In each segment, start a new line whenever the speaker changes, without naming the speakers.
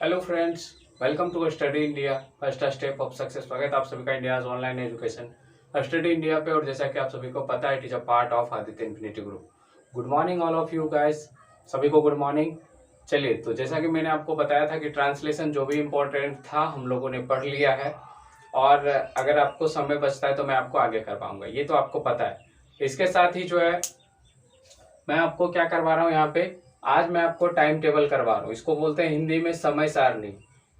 Hello friends, welcome to study India first step of success. स्वागत है आप सभी का India online education study India पे। और जैसा कि आप सभी को पता है, it is a part of Aditya infinity group. Good morning all of you guys, सभी को गुड मॉर्निंग। चलिए, तो जैसा कि मैंने आपको बताया था कि ट्रांसलेशन जो भी इम्पोर्टेंट था हम लोगों ने पढ़ लिया है, और अगर आपको समय बचता है तो मैं आपको आगे कर पाऊंगा, ये तो आपको पता है। इसके साथ ही जो है मैं आपको क्या करवा रहा हूँ यहाँ पे, आज मैं आपको टाइम टेबल करवा रहा हूँ। इसको बोलते हैं हिंदी में समय सारणी।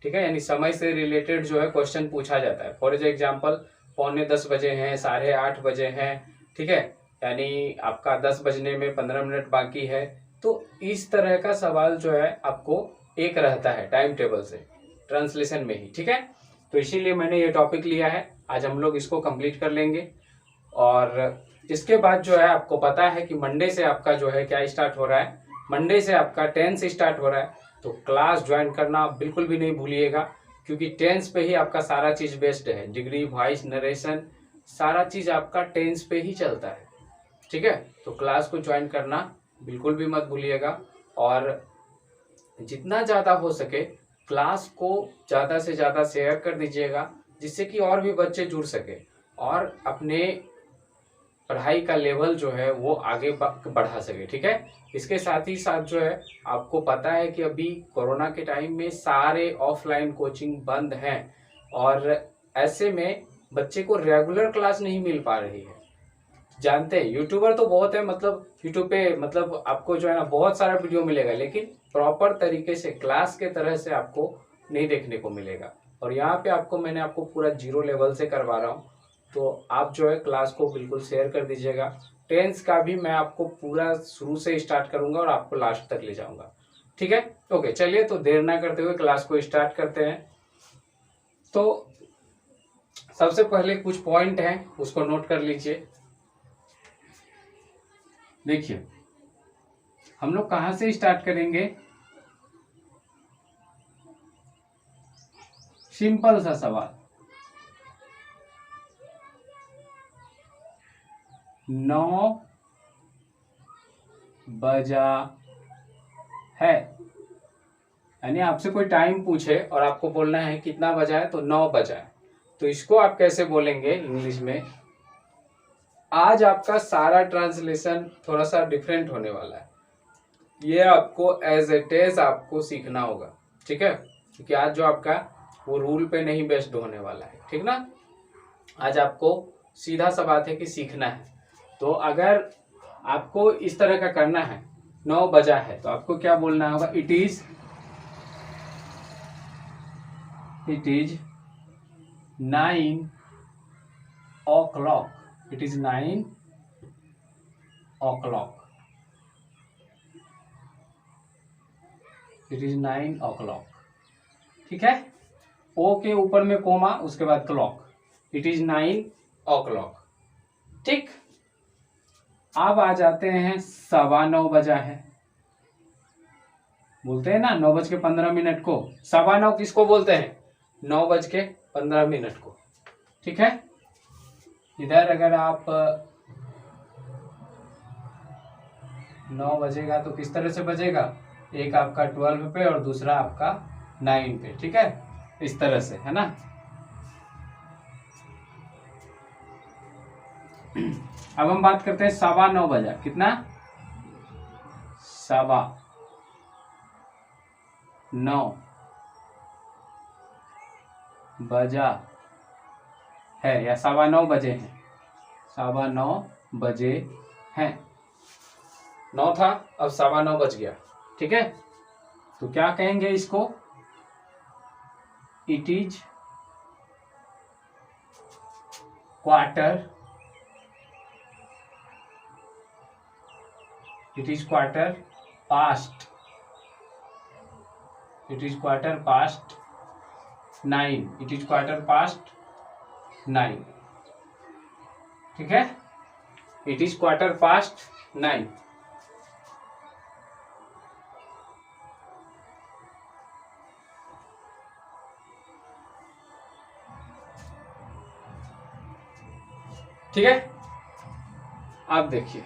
ठीक है, यानी समय से रिलेटेड जो है क्वेश्चन पूछा जाता है। फॉर एग्जाम्पल, 9:45 हैं, 8:30 बजे हैं, ठीक है, यानी आपका 10 बजने में 15 मिनट बाकी है। तो इस तरह का सवाल जो है आपको एक रहता है टाइम टेबल से, ट्रांसलेशन में ही। ठीक है, तो इसीलिए मैंने ये टॉपिक लिया है, आज हम लोग इसको कंप्लीट कर लेंगे। और इसके बाद जो है आपको पता है कि मंडे से आपका जो है क्या स्टार्ट हो रहा है, मंडे से आपका टेंस स्टार्ट हो रहा है। तो क्लास ज्वाइन करना बिल्कुल भी नहीं भूलिएगा, क्योंकि टेंस पे ही आपका सारा चीज बेस्ड है। डिग्री, वॉइस, नरेशन, सारा चीज आपका टेंस पे ही चलता है। ठीक है, तो क्लास को ज्वाइन करना बिल्कुल भी मत भूलिएगा। और जितना ज़्यादा हो सके क्लास को ज़्यादा से ज़्यादा शेयर कर दीजिएगा, जिससे कि और भी बच्चे जुड़ सके और अपने पढ़ाई का लेवल जो है वो आगे बढ़ा सके। ठीक है, इसके साथ ही साथ जो है आपको पता है कि अभी कोरोना के टाइम में सारे ऑफलाइन कोचिंग बंद हैं, और ऐसे में बच्चे को रेगुलर क्लास नहीं मिल पा रही है। जानते हैं यूट्यूबर तो बहुत है, मतलब यूट्यूब पे मतलब आपको जो है ना बहुत सारा वीडियो मिलेगा, लेकिन प्रॉपर तरीके से क्लास के तरह से आपको नहीं देखने को मिलेगा। और यहाँ पे मैंने आपको पूरा जीरो लेवल से करवा रहा हूँ, तो आप जो है क्लास को बिल्कुल शेयर कर दीजिएगा। टेंस का भी मैं आपको पूरा शुरू से स्टार्ट करूंगा और आपको लास्ट तक ले जाऊंगा। ठीक है, ओके, चलिए तो देर ना करते हुए क्लास को स्टार्ट करते हैं। तो सबसे पहले कुछ पॉइंट हैं, उसको नोट कर लीजिए। देखिए, हम लोग कहां से स्टार्ट करेंगे। सिंपल सा सवाल, 9 बजा है, यानी आपसे कोई टाइम पूछे और आपको बोलना है कितना बजा है, तो 9 बजा है। तो इसको आप कैसे बोलेंगे इंग्लिश में। आज आपका सारा ट्रांसलेशन थोड़ा सा डिफरेंट होने वाला है, ये आपको एज इट इज आपको सीखना होगा। ठीक है, क्योंकि आज जो आपका वो रूल पे नहीं बेस्ड होने वाला है। ठीक ना, आज आपको सीधा सा बात है कि सीखना है। तो अगर आपको इस तरह का करना है, 9 बजा है, तो आपको क्या बोलना होगा, it is 9 o'clock, it is 9 o'clock, it is 9 o'clock। ठीक है, ओ के ऊपर में कोमा, उसके बाद क्लॉक, इट इज 9 o'clock। ठीक, अब आ जाते हैं 9:15 बजा है। बोलते हैं ना 9:15 को, 9:15 किसको बोलते हैं, 9:15 को। ठीक है, इधर अगर आप 9 बजेगा तो किस तरह से बजेगा, एक आपका 12 पे और दूसरा आपका 9 पे। ठीक है, इस तरह से, है ना। अब हम बात करते हैं 9:15 बजा, कितना, 9:15 बजा है, या 9:15 बजे हैं, 9:15 बजे हैं। 9 था, अब 9:15 बज गया। ठीक है, तो क्या कहेंगे इसको, it is quarter, it is quarter past, it is quarter past 9, it is quarter past 9। ठीक है, इट इज क्वार्टर पास्ट 9। ठीक है, अब देखिए,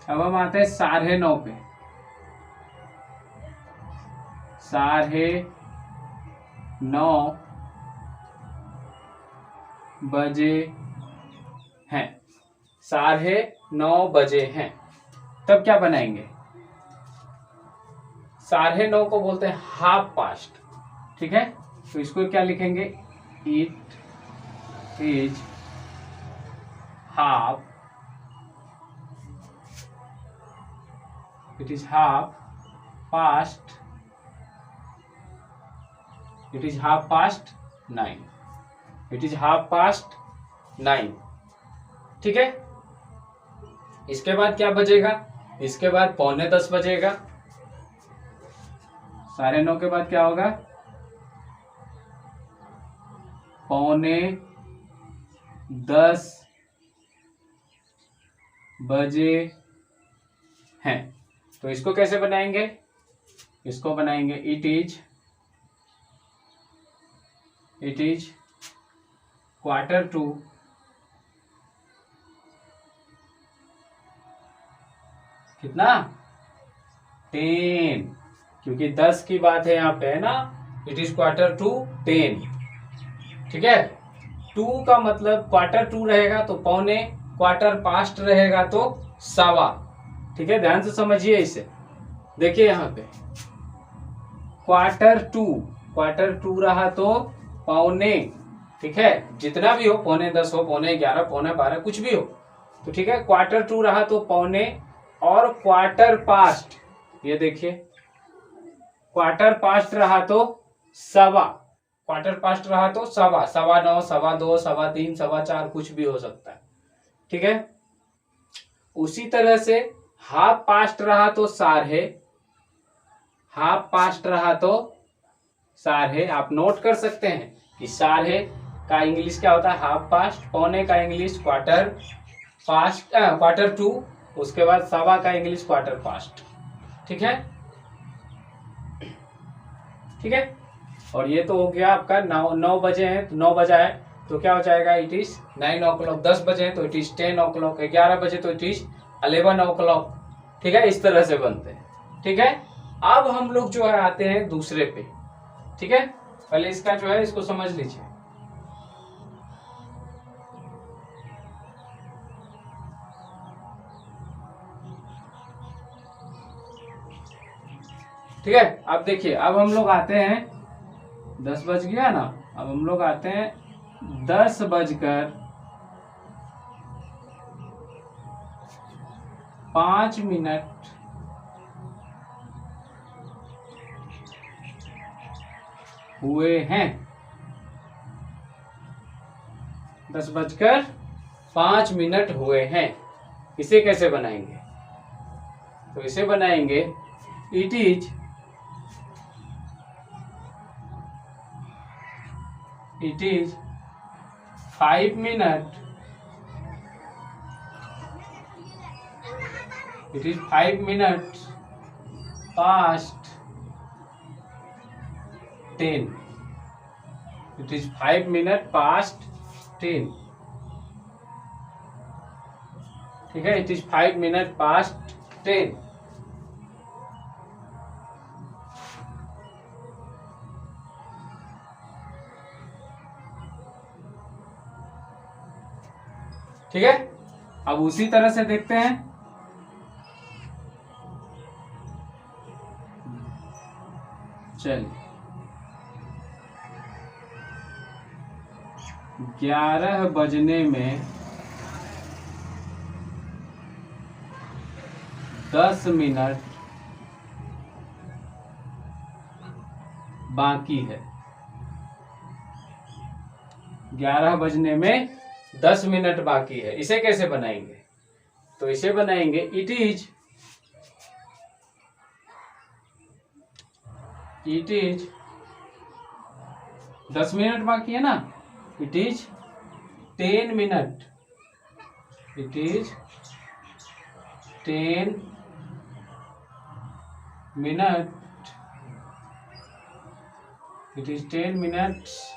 अब हम आते हैं 9:30 पे। बजे हैं, 9:30 हैं। तब क्या बनाएंगे? 9:30 को बोलते हैं हाफ पास्ट, ठीक है। तो इसको क्या लिखेंगे? It is half past 9। ठीक है। इसके बाद क्या बजेगा? इसके बाद 9:45 बजेगा। 9:30 के बाद क्या होगा? 9:45 बजे हैं। तो इसको कैसे बनाएंगे? इसको बनाएंगे इट इज क्वार्टर टू कितना? 10, क्योंकि 10 की बात है यहाँ पे, है ना। इट इज क्वार्टर टू 10, ठीक है। 2 का मतलब क्वार्टर टू रहेगा तो पौने, क्वार्टर पास्ट रहेगा तो सवा। ठीक है, ध्यान से समझिए इसे। देखिए यहाँ पे क्वार्टर टू रहा तो पौने, ठीक है, जितना भी हो, 9:45 हो, 9:11, 9:12, कुछ भी हो, तो ठीक है। क्वार्टर टू रहा तो पौने, और क्वार्टर पास्ट, ये देखिए क्वार्टर पास्ट रहा तो सवा, सवा 9:15, 9:15, 3:15, 4:15, कुछ भी हो सकता है, ठीक है। उसी तरह से हाफ पास्ट रहा तो साढ़े, आप नोट कर सकते हैं कि साढ़े का इंग्लिश क्या होता है? Half past. पौने का इंग्लिश क्वार्टर टू, उसके बाद सवा का इंग्लिश क्वार्टर पास्ट, ठीक है। ठीक है, और ये तो हो गया आपका 9 बजे हैं तो 9 बजा है तो क्या हो जाएगा? It is 9 o'clock। 10 बजे हैं तो इट इज 10 o'clock। 11 बजे तो इट इज 11 o'clock, ठीक है। इस तरह से बनते हैं, ठीक है। अब हम लोग जो है आते हैं दूसरे पे, ठीक है। पहले इसका जो है इसको समझ लीजिए। ठीक है, अब देखिए, अब हम लोग आते हैं, 10 बज गया ना, अब हम लोग आते हैं 10:05 हुए हैं। 10:05 हुए हैं। इसे कैसे बनाएंगे? तो इसे बनाएंगे it is 5 minute, it is 5 minute past 10, it is 5 minute past 10, ठीक है। It is 5 minute past 10। ठीक है, अब उसी तरह से देखते हैं। चलिए, 11 बजने में 10 मिनट बाकी है। 11 बजने में 10 मिनट बाकी है। इसे कैसे बनाएंगे? तो इसे बनाएंगे इट इज 10 मिनट बाकी है ना, it is 10 minute, it is 10 minute, it is 10 minutes,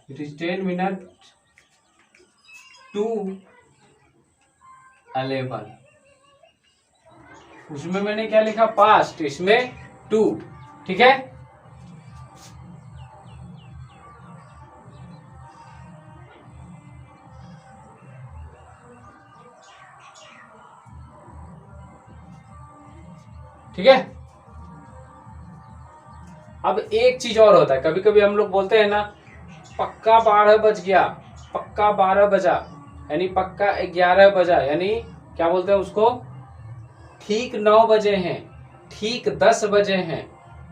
it is 10 minute to 11, उसमें मैंने क्या लिखा पास्ट, इसमें टू। ठीक है, ठीक है। अब एक चीज और होता है, कभी कभी हम लोग बोलते हैं ना पक्का 12 बज गया, पक्का 12 बजा, यानी पक्का 11 बजा, यानी क्या बोलते हैं उसको, ठीक 9 बजे हैं, ठीक 10 बजे हैं।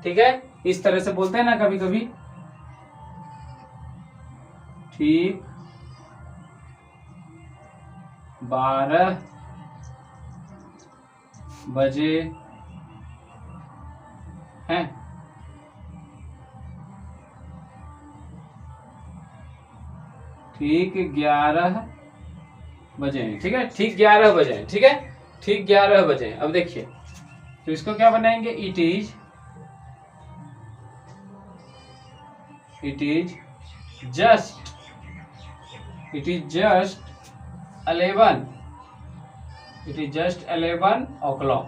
ठीक है, इस तरह से बोलते हैं ना कभी कभी, ठीक 12 बजे हैं। ठीक 11 बजे हैं। ठीक है, ठीक 11 बजे हैं। ठीक है, ठीक 11 बजे हैं। अब देखिए, तो इसको क्या बनाएंगे, it is just 11, it is just 11 o'clock,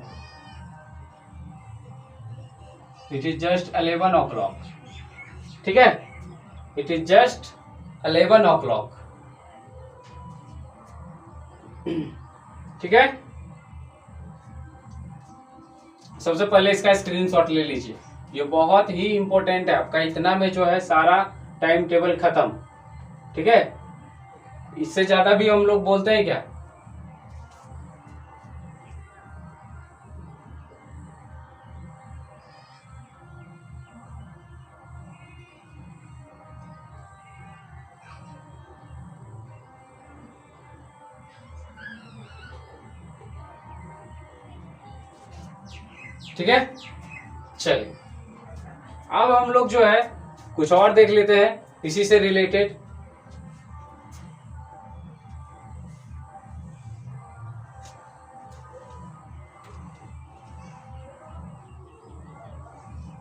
it is just 11 o'clock। ठीक है, इट इज जस्ट 11 o'clock। ठीक है, सबसे पहले इसका स्क्रीनशॉट ले लीजिए, ये बहुत ही इंपॉर्टेंट है आपका, इतना में जो है सारा टाइम टेबल खत्म। ठीक है, इससे ज्यादा भी हम लोग बोलते हैं क्या, ठीक है। चलिए अब हम लोग जो है कुछ और देख लेते हैं इसी से रिलेटेड।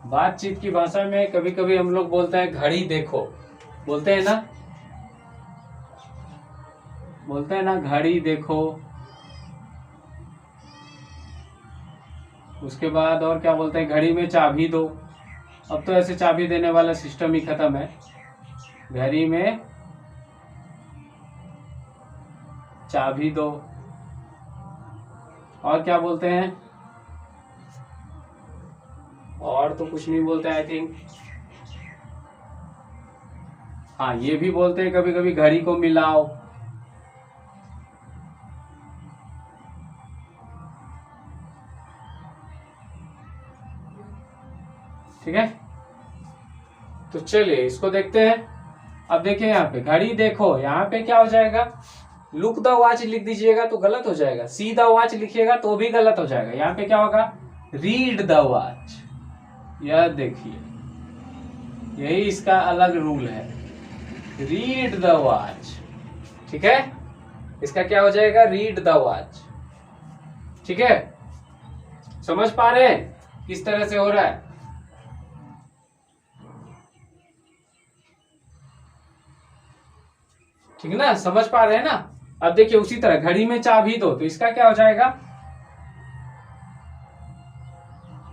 बातचीत की भाषा में कभी कभी हम लोग बोलते हैं घड़ी देखो, बोलते हैं ना, बोलते हैं ना घड़ी देखो। उसके बाद और क्या बोलते हैं, घड़ी में चाबी दो। अब तो ऐसे चाबी देने वाला सिस्टम ही खत्म है, घड़ी में चाबी दो। और क्या बोलते हैं, और तो कुछ नहीं बोलते आई थिंक। हाँ, ये भी बोलते हैं कभी कभी घड़ी को मिलाओ। ठीक है, तो चलिए इसको देखते हैं। अब देखिए यहाँ पे घड़ी देखो, यहाँ पे क्या हो जाएगा, लुक द वॉच लिख दीजिएगा तो गलत हो जाएगा, सी द वॉच लिखिएगा तो भी गलत हो जाएगा। यहाँ पे क्या होगा, रीड द वॉच। यह देखिए, यही इसका अलग रूल है, रीड द वॉच। ठीक है, इसका क्या हो जाएगा, रीड द वॉच। ठीक है, समझ पा रहे हैं किस तरह से हो रहा है। ठीक है ना, समझ पा रहे हैं ना। अब देखिए उसी तरह घड़ी में चाबी दो, तो इसका क्या हो जाएगा,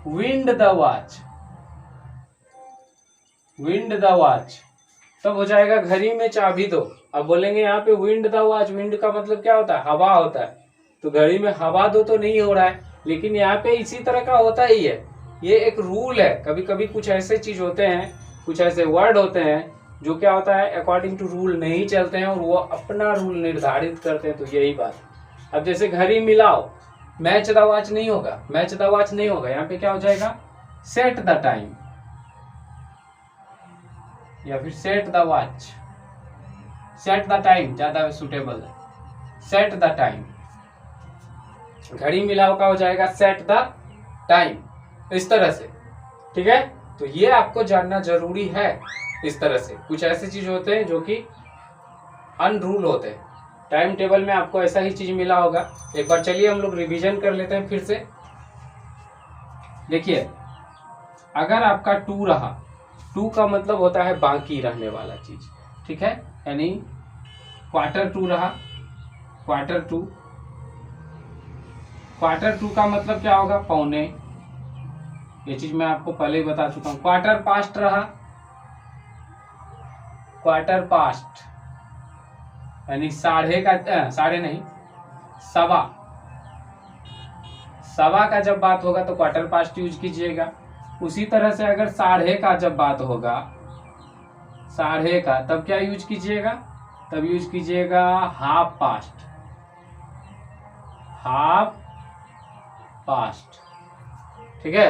wind the watch, wind the watch. तब हो जाएगा घड़ी में चाबी दो। अब बोलेंगे यहाँ पे विंड द वॉच, विंड का मतलब क्या होता है, हवा होता है, तो घड़ी में हवा दो तो नहीं हो रहा है, लेकिन यहाँ पे इसी तरह का होता ही है। ये एक रूल है, कभी कभी कुछ ऐसे चीज होते हैं, कुछ ऐसे वर्ड होते हैं जो क्या होता है अकॉर्डिंग टू रूल नहीं चलते हैं और वो अपना रूल निर्धारित करते हैं। तो यही बात, अब जैसे घड़ी मिलाओ, मैच द वॉच नहीं होगा, मैच द वॉच नहीं होगा, यहाँ पे क्या हो जाएगा, सेट द टाइम या फिर set the watch. Set the time ज्यादा सुटेबल है, सेट द टाइम। घड़ी मिलाओ का हो जाएगा सेट द टाइम, इस तरह से। ठीक है, तो ये आपको जानना जरूरी है। इस तरह से कुछ ऐसे चीज होते हैं जो कि अनरूल होते हैं, टाइम टेबल में आपको ऐसा ही चीज मिला होगा। एक बार चलिए हम लोग रिवीजन कर लेते हैं फिर से। देखिए, अगर आपका 2 रहा, 2 का मतलब होता है बाकी रहने वाला चीज। ठीक है, यानी क्वार्टर 2 रहा, क्वार्टर 2, क्वार्टर टू का मतलब क्या होगा, पौने। ये चीज मैं आपको पहले ही बता चुका हूं। क्वार्टर पास्ट रहा, क्वार्टर पास्ट यानी साढ़े का, साढ़े नहीं, सवा। सवा का जब बात होगा तो क्वार्टर पास्ट यूज कीजिएगा। उसी तरह से अगर साढ़े का जब बात होगा, साढ़े का, तब क्या यूज कीजिएगा, तब यूज कीजिएगा हाफ पास्ट। हाफ पास्ट, ठीक है।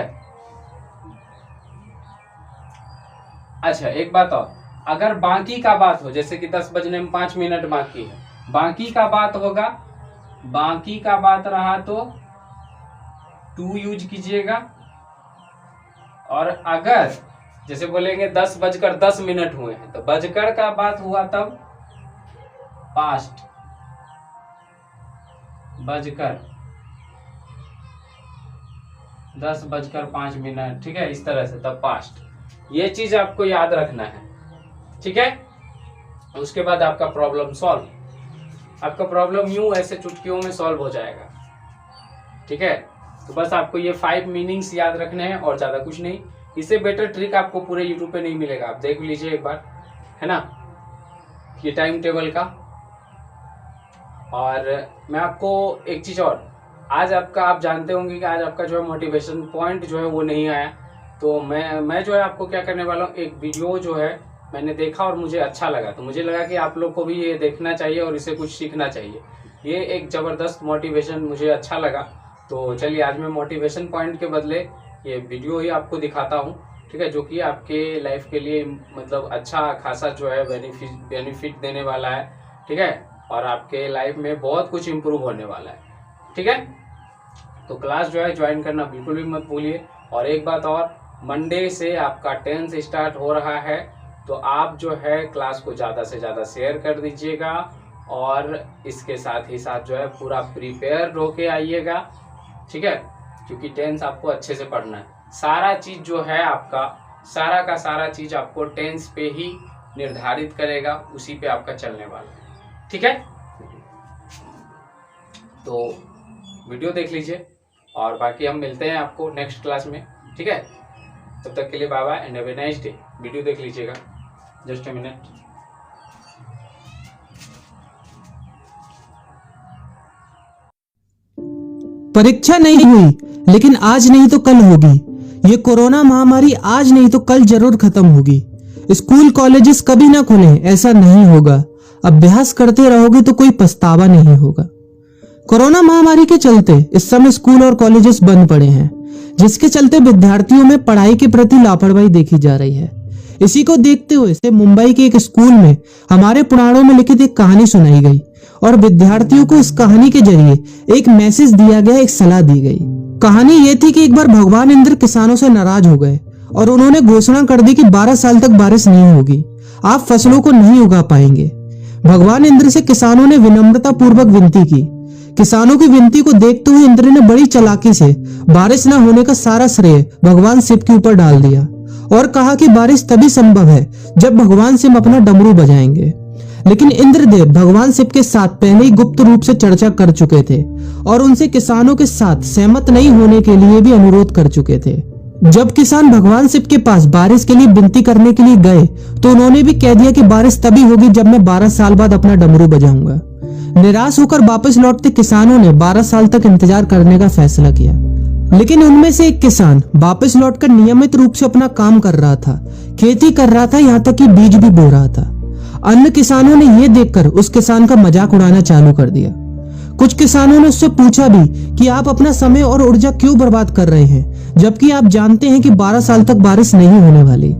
अच्छा एक बात और, अगर बाकी का बात हो, जैसे कि 10 बजने में 5 मिनट बाकी है, बाकी का बात होगा, बाकी का बात रहा तो टू यूज कीजिएगा। और अगर जैसे बोलेंगे 10:10 हुए हैं, तो बजकर का बात हुआ तब पास्ट, बजकर 10:05, ठीक है, इस तरह से तब पास्ट। ये चीज आपको याद रखना है, ठीक है। उसके बाद आपका प्रॉब्लम सॉल्व। आपका प्रॉब्लम यूं ऐसे चुटकियों में सॉल्व हो जाएगा, ठीक है। तो बस आपको ये 5 मीनिंग्स याद रखने हैं और ज्यादा कुछ नहीं। इससे बेटर ट्रिक आपको पूरे यूट्यूब पे नहीं मिलेगा, आप देख लीजिए एक बार, है ना, ये टाइम टेबल का। और मैं आपको एक चीज और, आज आपका, आप जानते होंगे कि आज आपका जो है मोटिवेशन पॉइंट जो है वो नहीं आया। तो मैं जो है आपको क्या करने वाला हूँ, एक वीडियो जो है मैंने देखा और मुझे अच्छा लगा, तो मुझे लगा कि आप लोग को भी ये देखना चाहिए और इसे कुछ सीखना चाहिए। ये एक ज़बरदस्त मोटिवेशन मुझे अच्छा लगा। तो चलिए आज मैं मोटिवेशन पॉइंट के बदले ये वीडियो ही आपको दिखाता हूँ, ठीक है, जो कि आपके लाइफ के लिए मतलब अच्छा खासा जो है बेनिफिट देने वाला है, ठीक है, और आपके लाइफ में बहुत कुछ इम्प्रूव होने वाला है, ठीक है। तो क्लास जो है ज्वाइन करना बिल्कुल भी मत भूलिए। और एक बात और, मंडे से आपका 10th स्टार्ट हो रहा है, तो आप जो है क्लास को ज़्यादा से ज़्यादा शेयर कर दीजिएगा और इसके साथ ही साथ जो है पूरा प्रिपेयर होके आइएगा, ठीक है, क्योंकि 10th आपको अच्छे से पढ़ना है। सारा चीज़ जो है आपका, सारा का सारा चीज़ आपको 10th पे ही निर्धारित करेगा, उसी पे आपका चलने वाला है, ठीक है। तो वीडियो देख लीजिए और बाकी हम मिलते हैं आपको नेक्स्ट क्लास में, ठीक है। तब तक के लिए bye bye and have a nice day. Video देख लीजिएगा, जस्ट ए मिनट।
परीक्षा नहीं हुई, लेकिन आज नहीं तो कल होगी। ये कोरोना महामारी आज नहीं तो कल जरूर खत्म होगी। स्कूल कॉलेजेस कभी ना खुले, ऐसा नहीं होगा। अभ्यास करते रहोगे तो कोई पछतावा नहीं होगा। कोरोना महामारी के चलते इस समय स्कूल और कॉलेजेस बंद पड़े हैं, जिसके चलते विद्यार्थियों में पढ़ाई के प्रति लापरवाही देखी जा रही है। इसी को देखते हुए मुंबई के एक स्कूल में हमारे पुराणों में लिखित एक कहानी सुनाई गई और विद्यार्थियों को इस कहानी के जरिए एक मैसेज दिया गया, एक सलाह दी गई। कहानी ये थी कि एक बार भगवान इंद्र किसानों से नाराज हो गए और उन्होंने घोषणा कर दी कि 12 साल तक बारिश नहीं होगी, आप फसलों को नहीं उगा पाएंगे। भगवान इंद्र से किसानों ने विनम्रता पूर्वक विनती की। किसानों की विनती को देखते हुए इंद्र ने बड़ी चालाकी से बारिश न होने का सारा श्रेय भगवान शिव के ऊपर डाल दिया और कहा कि बारिश तभी संभव है जब भगवान शिव अपना डमरू बजाएंगे। लेकिन इंद्रदेव भगवान शिव के साथ पहले ही गुप्त रूप से चर्चा कर चुके थे और उनसे किसानों के साथ सहमत नहीं होने के लिए भी अनुरोध कर चुके थे। जब किसान भगवान शिव के पास बारिश के लिए विनती करने के लिए गए तो उन्होंने भी कह दिया कि बारिश तभी होगी जब मैं 12 साल बाद अपना डमरू बजाऊंगा। निराश होकर वापस लौटते किसानों ने 12 साल तक इंतजार करने का फैसला किया। लेकिन उनमें से एक किसान वापस लौटकर नियमित रूप से अपना काम कर रहा था, खेती कर रहा था, यहाँ तक कि बीज भी बो रहा था। अन्य किसानों ने यह देखकर उस किसान का मजाक उड़ाना चालू कर दिया। कुछ किसानों ने उससे पूछा भी कि आप अपना समय और ऊर्जा क्यों बर्बाद कर रहे हैं, जबकि आप जानते हैं कि 12 साल तक बारिश नहीं होने वाली।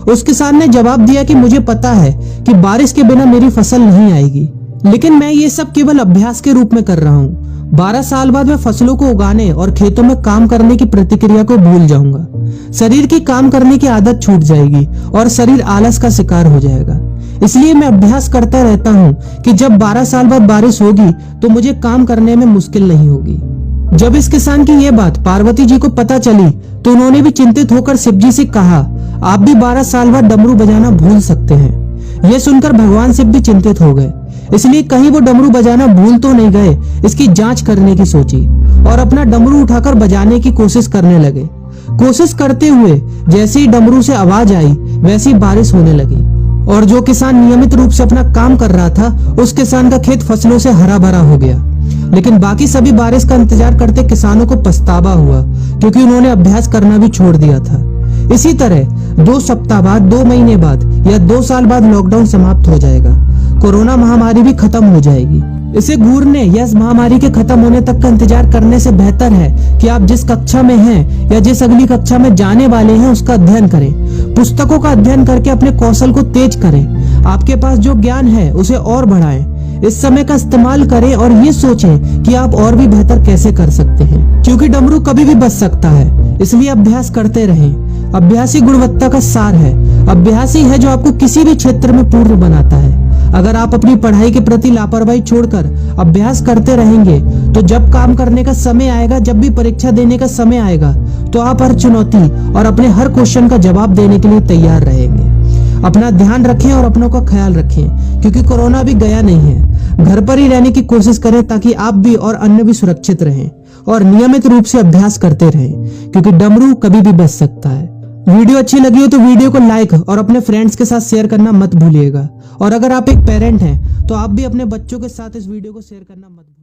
उस किसान ने जवाब दिया कि मुझे पता है कि बारिश के बिना मेरी फसल नहीं आएगी, लेकिन मैं ये सब केवल अभ्यास के रूप में कर रहा हूँ। 12 साल बाद मैं फसलों को उगाने और खेतों में काम करने की प्रतिक्रिया को भूल जाऊंगा। शरीर की काम करने की आदत छूट जाएगी और शरीर आलस का शिकार हो जाएगा। इसलिए मैं अभ्यास करता रहता हूँ कि जब 12 साल बाद बारिश होगी तो मुझे काम करने में मुश्किल नहीं होगी। जब इस किसान की यह बात पार्वती जी को पता चली तो उन्होंने भी चिंतित होकर शिव जी से कहा, आप भी 12 साल बाद डमरू बजाना भूल सकते हैं। यह सुनकर भगवान शिव भी चिंतित हो गए, इसलिए कहीं वो डमरू बजाना भूल तो नहीं गए, इसकी जांच करने की सोची। और अपना डमरू उठाकर बजाने की कोशिश करने लगे। कोशिश करते हुए जैसे ही डमरू से आवाज आई वैसी बारिश होने लगी और जो किसान नियमित रूप से अपना काम कर रहा था उस किसान का खेत फसलों से हरा भरा हो गया। लेकिन बाकी सभी बारिश का इंतजार करते किसानों को पछतावा हुआ क्योंकि उन्होंने अभ्यास करना भी छोड़ दिया था। इसी तरह 2 सप्ताह बाद, 2 महीने बाद या 2 साल बाद लॉकडाउन समाप्त हो जाएगा। कोरोना महामारी भी खत्म हो जाएगी। इसे घूरने या इस महामारी के खत्म होने तक का इंतजार करने से बेहतर है कि आप जिस कक्षा में हैं या जिस अगली कक्षा में जाने वाले हैं उसका अध्ययन करें। पुस्तकों का अध्ययन करके अपने कौशल को तेज करें। आपके पास जो ज्ञान है उसे और बढ़ाएं। इस समय का इस्तेमाल करें और ये सोचें कि आप और भी बेहतर कैसे कर सकते हैं, क्योंकि डमरू कभी भी बच सकता है। इसलिए अभ्यास करते रहें। अभ्यास ही गुणवत्ता का सार है। अभ्यास ही है जो आपको किसी भी क्षेत्र में पूर्ण बनाता है। अगर आप अपनी पढ़ाई के प्रति लापरवाही छोड़कर अभ्यास करते रहेंगे तो जब काम करने का समय आएगा, जब भी परीक्षा देने का समय आएगा, तो आप हर चुनौती और अपने हर क्वेश्चन का जवाब देने के लिए तैयार रहेंगे। अपना ध्यान रखें और अपनों का ख्याल रखें, क्योंकि कोरोना भी गया नहीं है। घर पर ही रहने की कोशिश करें ताकि आप भी और अन्य भी सुरक्षित रहें और नियमित रूप से अभ्यास करते रहें, क्योंकि डमरू कभी भी बच सकता है। वीडियो अच्छी लगी हो तो वीडियो को लाइक और अपने फ्रेंड्स के साथ शेयर करना मत भूलिएगा। और अगर आप एक पेरेंट हैं तो आप भी अपने बच्चों के साथ इस वीडियो को शेयर करना मत भूलिएगा।